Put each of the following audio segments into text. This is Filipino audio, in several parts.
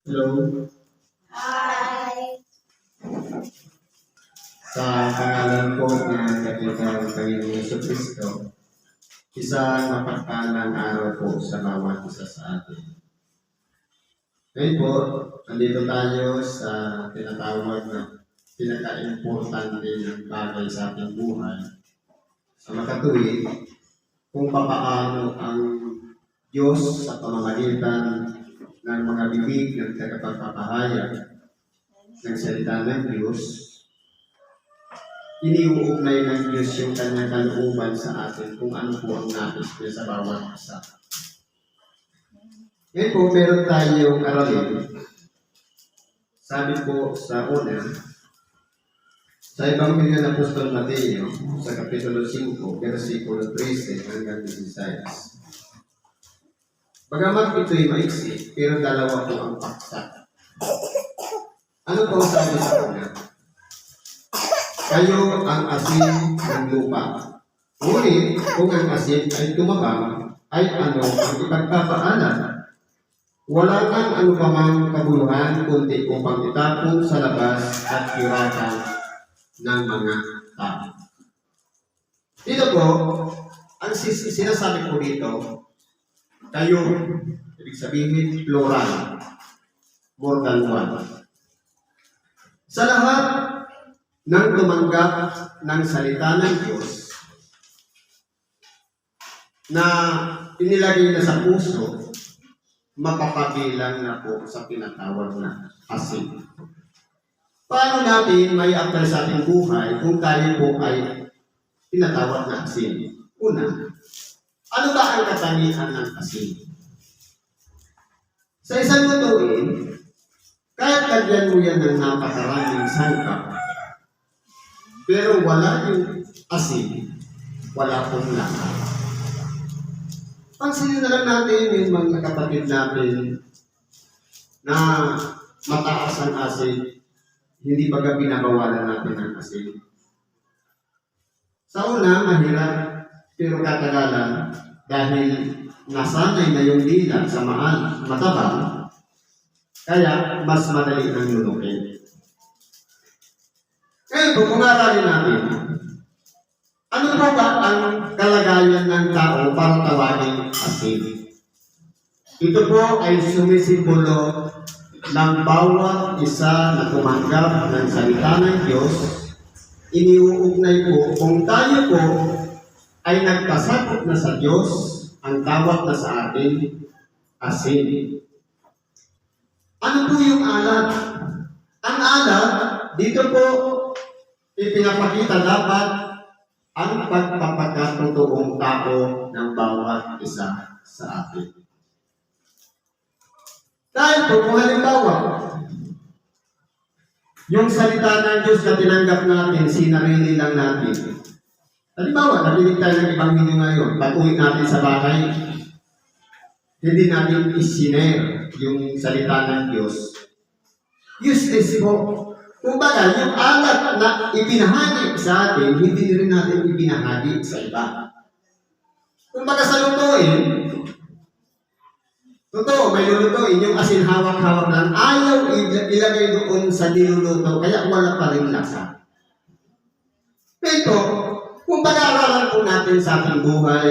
Hello. Hi. Sa pangalan po ng Kapitang Panginoong Jesucristo, isang mapagpalang araw po sa bawat isa sa atin. Ngayon po, nandito tayo sa tinatawag na pinaka-importante ng bagay sa ating buhay. Sa makatuwid, kung papaano ang Diyos sa pamamagitan ng mga bibig ng tagapagpapahayag ng salita ng Diyos, iniuugnay ng Diyos yung kanyang kalooban sa atin kung ano po ang nais niya sa bawat isa. Ngayon po, meron tayong aralin. Sabi po sa una, sa Ebanghelyo ng Apostol Mateo, sa Kapitulo 5, versikulo 13 hanggang 16. Bagamat ito'y maiksi, pero dalawa po ang paksa. Ano po ang sabi sa una? Kayo ang asin ng lupa. Ngunit kung ang asin ay tumabang, ay ano ang ipagpapaalam? Wala kang anumang kabuluhan kundi upang itapon sa labas at hiratan ng mga tao. Dito po, ang sinasabi ko dito, kayo, ibig sabihin, plural, more than one. Sa lahat nang tumanggap ng salita ng Diyos na inilagay na sa puso, mapapabilang na po sa tinatawag na asin. Paano natin may apply sa ating buhay kung tayo po ay tinatawag na asin? Una, ano ba ang katangian ng asin? Sa isang lutuin, kahit lagyan mo yan ng napakaraming sangkap, pero wala yung asin, wala pong lasa. Pansinin na lang natin yung mga kapatid natin na mataas ang asin, hindi baga binabawalan natin ang asin. Sa una, mahirap, pero katagalan, dahil nasanay na yung dila sa matabang, kaya mas madali ng lulukin. Ngayon, kung aralin natin, ano po ba ang kalagayan ng tao para tawagin asin? Ito po ay sumisimbolo ng bawat isa na tumanggap ng salita ng Diyos. Iniuugnay po kung tayo po ay nagpasakop na sa Diyos, ang tawag na sa atin, asin. Ano po yung alat? Ang alat, dito po, ipinapakita dapat ang pagpapakatotoong tao ng bawat isa sa atin. Dahil po, kung halimbawa, yung salita ng Diyos na tinanggap natin, sinarili lang natin. Halimbawa, nakinig tayo ng Ebanghelyo ngayon, pag-uwi natin sa bahay, hindi natin isinare yung salita ng Diyos. Useless po. Kung baga, yung alat na ibinahagi sa atin, hindi rin natin ibinahagi sa iba. Kung baga sa lutuin, totoo, may lulutuin, yung asin hawak-hawak lang, ayaw ilagay doon sa niluluto, kaya wala pa rin lasa. Pero, kung pag-aaralan po natin sa ating buhay,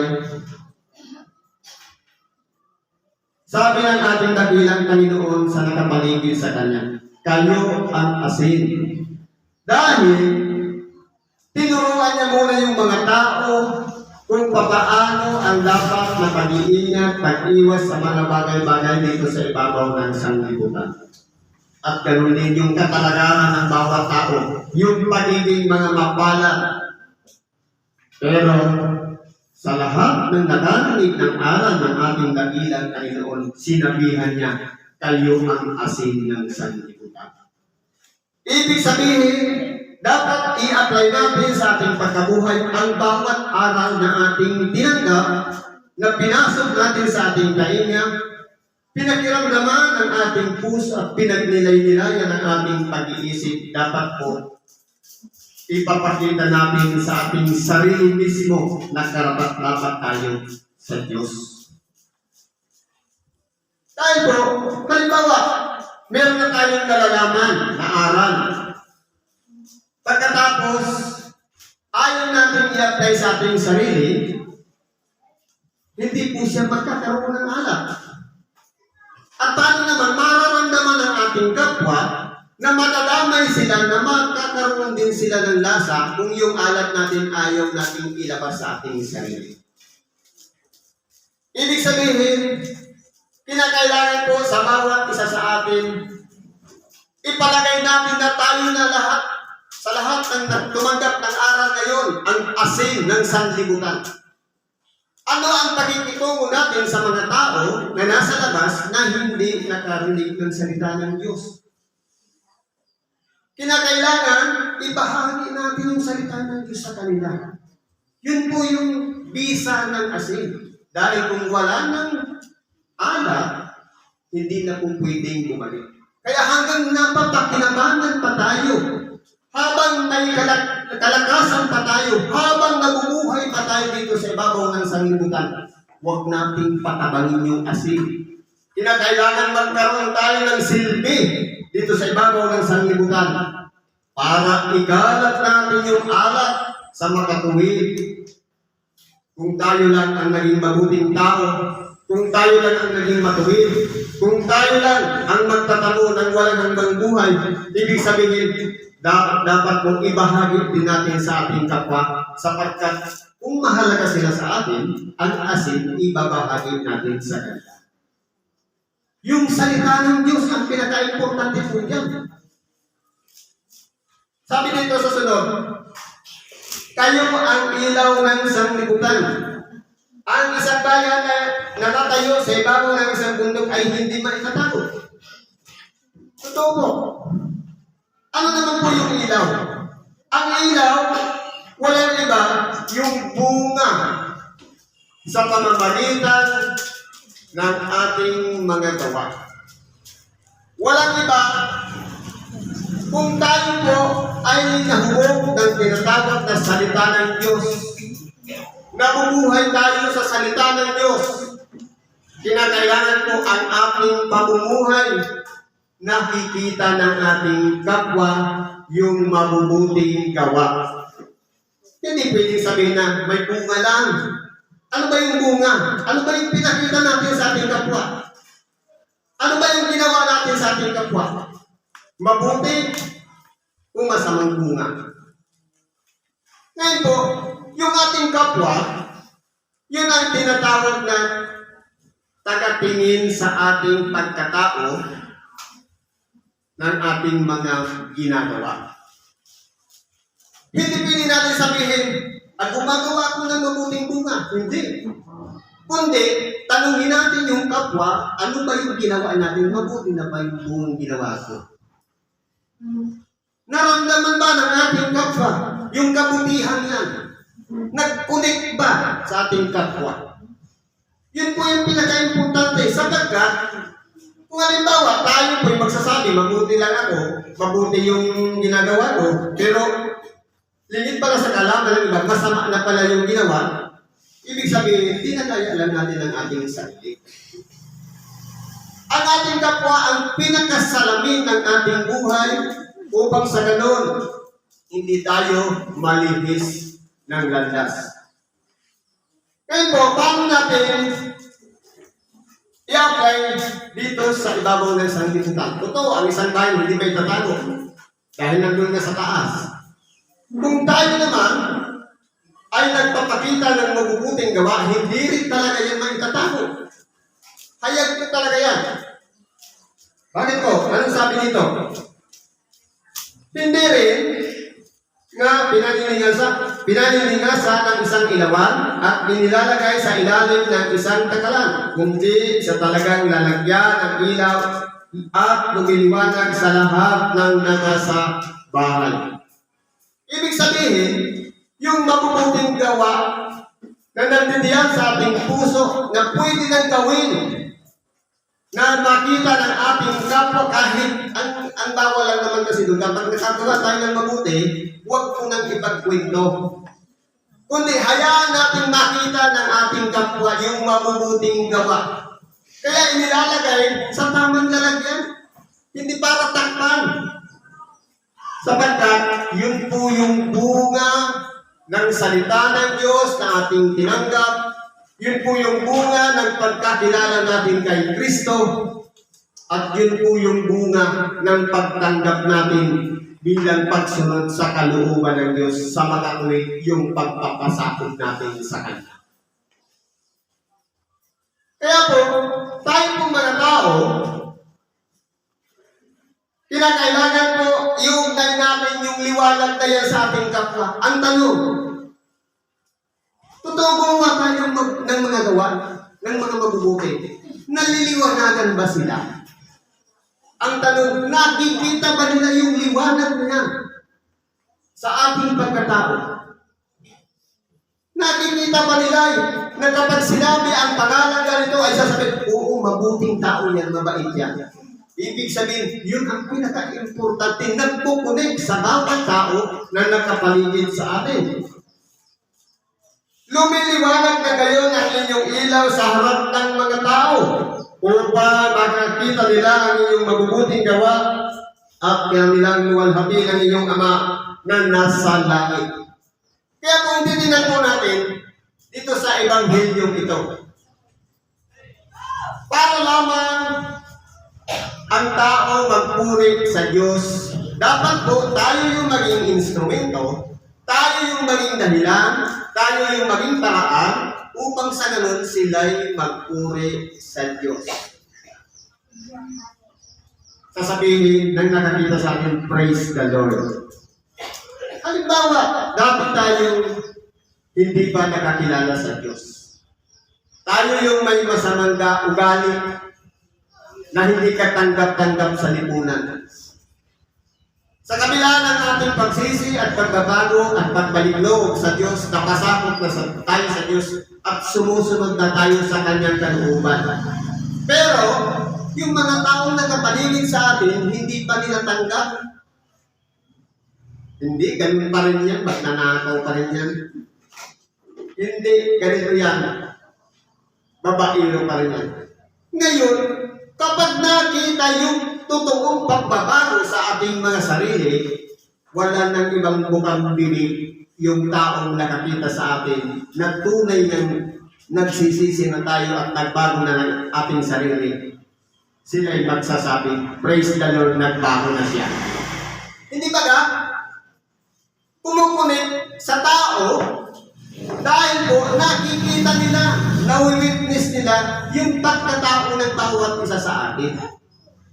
sabi ng ating dakilang Panginoon sa nakapaligid sa Kanya, kayo ang asin. Dahil, tinuruan niya muna yung mga tao kung paano ang dapat na pag-iingat, pag-iwas sa mga bagay-bagay dito sa ibabaw ng sanglibutan. At ganoon din yung katalagahan ng bawat tao, yung pagiging mga mapalad. Pero, sa lahat ng naganalig ng aral ng ating dakilang Panginoon, sinabihan niya, kayo ang asin ng sanlibutan. Ibig sabihin, dapat i-apply natin sa ating pagkabuhay ang bawat aral na ating tinanggap, na pinasok natin sa ating tainga, pinakiramdaman ng ating puso at pinagnilay-nilayan ng ating pag-iisip. Dapat po, ipapakita natin sa ating sarili mismo na karapat-dapat tayo sa Diyos. Dahil po, halimbawa, meron na tayong nalalaman na aral. Pagkatapos, ayaw natin i-apply sa ating sarili, hindi po siya magkakaroon ng alak. At paano naman mararamdaman ng ating kapwa na madadamay sila na magkakaroon din sila ng lasa kung yung alat natin ayaw nating ilabas sa ating sarili. Ibig sabihin, kinakailangan po sa bawat isa sa atin, ipalagay natin na tayo na lahat, sa lahat ng tumanggap ng aral ngayon, ang asin ng sanlibutan. Ano ang pakikitungo natin sa mga tao na nasa labas na hindi nakarinig ng salita ng Diyos? Kinakailangan, ibahagi natin yung salita ng Diyos sa kanila. Yun po yung bisa ng asin. Dahil kung wala ng alat, hindi na po pwedeng bumalik. Kaya hanggang napapakinabangan pa tayo, habang may kalakasan pa tayo, habang nabubuhay pa tayo dito sa ibabaw ng sanlibutan, huwag nating patabangin yung asin. Kinakailangan magkaroon tayo ng silbi dito sa ibabaw ng sanlibutan para ikalat natin yung alat sa makatuwid. Kung tayo lang ang naging mabuting tao, kung tayo lang ang naging matuwid, kung tayo lang ang magtatago ng walang hanggang buhay, ibig sabihin, dapat mong ibahagi din natin sa ating kapwa sapagkat kung mahalaga sila sa atin, ang asin ibabahagi natin sa kanila. Yung salita ng Diyos ang pinaka-importante po yan. Sabi dito sa sunod, kayo ang ilaw ng sanlibutan. Ang isang bayan na natatayo sa ibabaw ng isang bundok ay hindi maitatago. Totoo po. Ano naman po yung ilaw? Ang ilaw, walang iba, yung bunga sa pamamagitan ng ating mga gawa. Walang iba, kung tayo po ay nahubog ng tinatawag na salita ng Diyos, nabubuhay tayo sa salita ng Diyos, kinakailangan po ang ating pamumuhay nakikita ng ating kapwa yung mabubuting gawa. Hindi pwedeng sabihin na may bunga lang. Ano ba yung bunga? Ano ba yung pinakita natin sa ating kapwa? Ano ba yung ginawa natin sa ating kapwa? Mabuti o masamang bunga? Ngayon po, yung ating kapwa, yun ang tinatawag na tagatingin sa ating pagkatao ng ating mga ginagawa. Hindi pwede natin sabihin, at gumagawa ko ng mabuting bunga. Hindi. Kundi, tanungin natin yung kapwa, ano ba yung ginawa natin? Mabuti na ba yung bungang ginawa ko? Naramdaman ba ng ating kapwa yung kabutihan yan? Nag-connect ba sa ating kapwa? Yun po yung pinaka-importante. Sapagkat, kung halimbawa, tayo po'y magsasabi, mabuti lang ako, mabuti yung ginagawa ko, pero lingid pala sa kalaman ng iba, masama na pala yung ginawa, ibig sabihin, hindi na kaya alam natin ang ating sarili. Ang ating kapwa ang pinakasalamin ng ating buhay upang sa ganon, hindi tayo malihis ng landas. Ngayon po, paano natin i-apply dito sa ibabaw ng sanlibutan? Totoo, ang isang bayan hindi pa itatago dahil nandun na sa taas. Kung tayo naman ay nagpapakita ng mabubuting gawa, hindi rin talaga yan maitatago. Hayag ko talaga yan. Bakit po? Anong sabi nito? Hindi rin nga pinaniningasa ng isang ilawan at inilalagay sa ilalim ng isang takalan, kundi sa talagang lalagyan ng ilaw at lumiliwanag sa lahat ng nasa bahay. Ibig sabihin, yung mabubuting gawa na nandiyan sa ating puso na pwede nang gawin na makita ng ating kapwa kahit ang bawal lang naman kasi doon. Kapag nakagawa tayo ng mabuti, huwag po nang ipagkwento. Kundi hayaan natin makita ng ating kapwa yung mabubuting gawa. Kaya inilalagay sa tamang lalagyan. Hindi para takpan. Sapagkat yun po yung bunga ng salita ng Diyos na ating tinanggap. Yun po yung bunga ng pagkakilala natin kay Kristo. At yun po yung bunga ng pagtanggap natin bilang pagsunod sa kalooban ng Diyos sa makatuwid yung pagpapasakop natin sa Kanya. Kaya po, tayo po mga tao, kinakailangan po iugnay natin yung liwanag na yan sa ating kapwa. Ang tanong, totoo gumawa tayo ng mga gawa, ng mga mabubuti. Naliliwanagan ba sila? Ang tanong, nakikita ba nila yung liwanag niya sa ating pagkatao? Nakikita ba nila na kapag sinabi ang pangalan ganito ay sasabihin, oo, mabuting tao yan, mabait yan. Ibig sabihin, yun ang pinaka-importante, nagpukunik sa bawat tao na nakapaligid sa atin. Lumiliwanag na kayo ng inyong ilaw sa harap ng mga tao upang makakita nila ang inyong mabubuting gawa at kanilang luwalhati ng inyong Ama na nasa langit. Kaya kung titinan po natin dito sa Ebanghelyo ito, para lamang ang tao magpuri sa Diyos, dapat po tayo yung maging instrumento, tayo yung maging dahilan, tayo yung maging paraan upang sa ganun sila'y magpuri sa Diyos. Sasabihin ng nakakita sa akin, praise the Lord. Halimbawa, dapat tayong hindi pa nakakilala sa Diyos. Tayo yung may masamang ugali na hindi katanggap-tanggap sa lipunan. Sa kabila ng ating pagsisi at pagbabago at pagbalik loob sa Diyos, nakasakop na tayo sa Diyos at sumusunod na tayo sa Kanyang kalooban. Pero, yung mga taong nakapaligid sa atin, hindi pa nila tanggap. Hindi, ganun pa rin yan. Ba't nanakaw pa rin yan? Hindi, ganito yan. Babaero pa rin yan. Ngayon, kapag nakita yung totoong pagbabago sa ating mga sarili, wala nang ibang bukang bibig yung taong nakakita sa atin na tunay ng nagsisisi na tayo at nagbago na ng ating sarili. Sila ay magsasabi, praise the Lord, nagbago na siya. Hindi ba ka? Pumupunit sa tao dahil po nakikita nila, na-witness nila yung pagkatao ng bawat isa sa atin.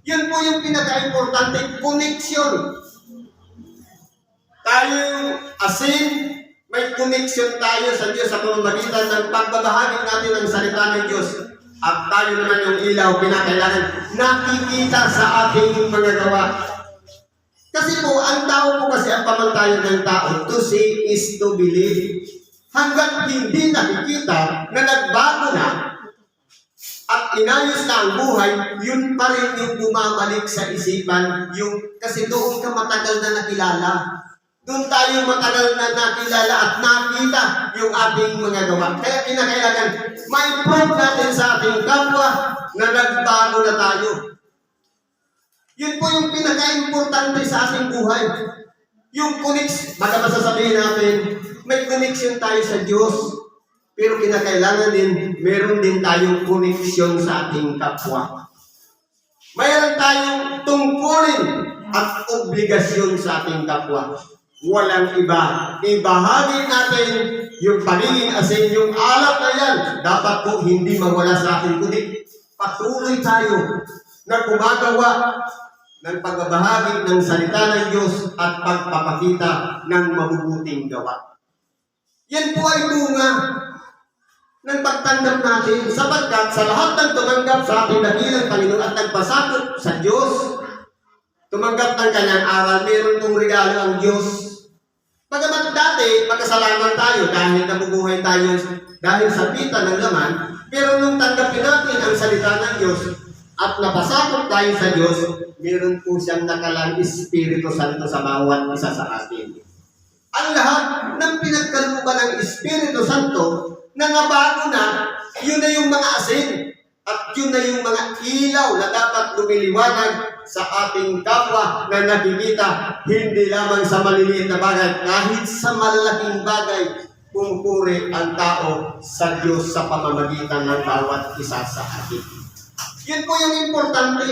Yun po yung pinaka-importante, connection. Tayo asin, may connection tayo sa Diyos sa pamamagitan ng pagbabahagi natin ng salita ng Diyos. At tayo naman yung ilaw, pinakailangan nakikita sa ating mga gawa. Kasi po, ang tao po kasi ang pamantayan ng tao, to see is to believe. Hanggang hindi nakikita na nagbago na at inayos na ang buhay, yun pa rin yung bumabalik sa isipan, kasi doon ka matagal na nakilala. Doon tayo matagal na nakilala at nakita yung ating mga gawa. Kaya kinakailangan, may proof natin sa ating kapwa na nagbago na tayo. Yun po yung pinaka-importante sa ating buhay. Yung connection, baka masasabihin natin, may connection tayo sa Diyos. Pero kinakailangan din, meron din tayong connection sa ating kapwa. Mayroon tayong tungkulin at obligasyon sa ating kapwa. Walang iba. Ibahagi natin yung pagiging asin, yung alat na yan. Dapat po hindi mawala sa ating kundi patuloy tayo na gumagawa ng pagbabahagi ng salita ng Diyos at pagpapakita ng mabubuting gawa. Yan po ay bunga ng pagtanggap natin sapagkat sa lahat ng tumanggap sa ating dakilang Panginoon at nagpasakop sa Diyos, tumanggap ng kanyang aral, meron pong regalo ang Diyos. Bagamat dati, magkasalanan tayo dahil nabubuhay tayo dahil sa pita ng laman, pero nung tanggapin natin ang salita ng Diyos at napasakop tayo sa Diyos, meron po siyang nakalang Espiritu Santo sa bawat isa sa atin. Ang lahat ng pinagkalooban ng Espiritu Santo na nabago na, yun na yung mga asin at yun na yung mga ilaw na dapat lumiliwanag sa ating kapwa na nakikita, hindi lamang sa maliliit na bagay, kahit sa malaking bagay, pumupuri ang tao sa Diyos sa pamamagitan ng bawat isa sa atin. Yun po yung importante.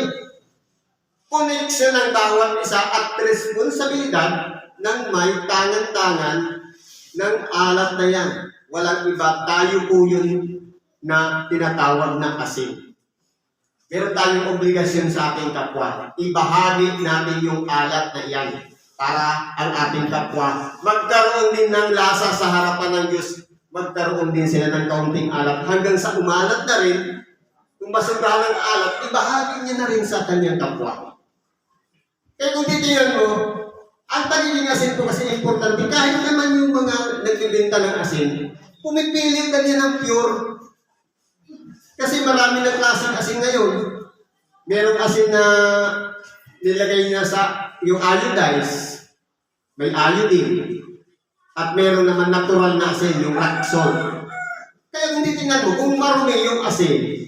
Connection ng bawat isa at responsibilidad ng may tangan-tangan ng alat na yan. Walang iba, tayo po yun na tinatawag na asin. Meron tayong obligasyon sa ating kapwa. Ibahagi natin yung alat na iyan para ang ating kapwa magkaroon din ng lasa sa harapan ng Diyos. Magkaroon din sila ng kaunting alat hanggang sa umalat na rin. Kung basurahan ng alat, ibahagi niya na rin sa kanyang kapwa. Kaya kung titingnan mo, ang pagiging asin po kasi importante. Kahit naman yung mga nagbibenta ng asin, pumipili ka niya ng pure. Kasi marami ng klaseng asin ngayon. Merong asin na nilagay niya sa yung iodize, may iodine. At meron naman natural na asin, yung rock salt. Kaya kung titingnan mo, kung marumi yung asin,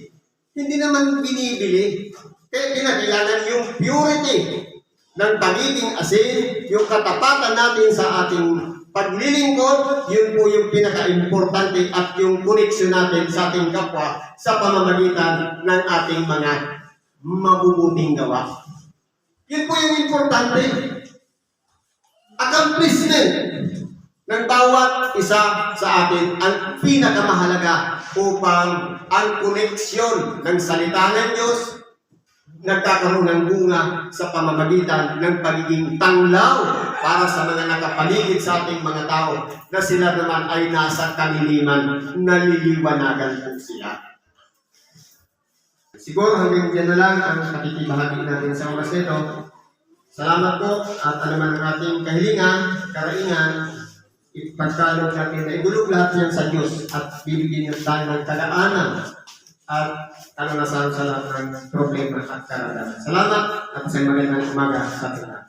hindi naman binibili. Kaya kinakailangan yung purity ng pagiging asin, yung katapatan natin sa ating paglilingkod, yun po yung pinaka-importante at yung koneksyon natin sa ating kapwa sa pamamagitan ng ating mga mabubuting gawa. Yun po yung importante. Accomplishment ng bawat isa sa atin ang pinakamahalaga upang ang koneksyon ng salita ng Diyos nagkakaroon ng bunga sa pamamagitan ng pagiging tanglaw para sa mga nakapaligid sa ating mga tao na sila naman ay nasa kaniliman, naliliwanagan po sila. Siguro hanggang dyan na lang ang nakikibahagi natin sa oras nito. Salamat po at alaman ng ating kahilingan, karaingan, ipagkalog natin na igulog lahat yan sa Diyos at bibigyan niyo tayo ng tagaanan at sa lahat ng problema at karanasan. Salamat at sa magandang umaga sa lahat.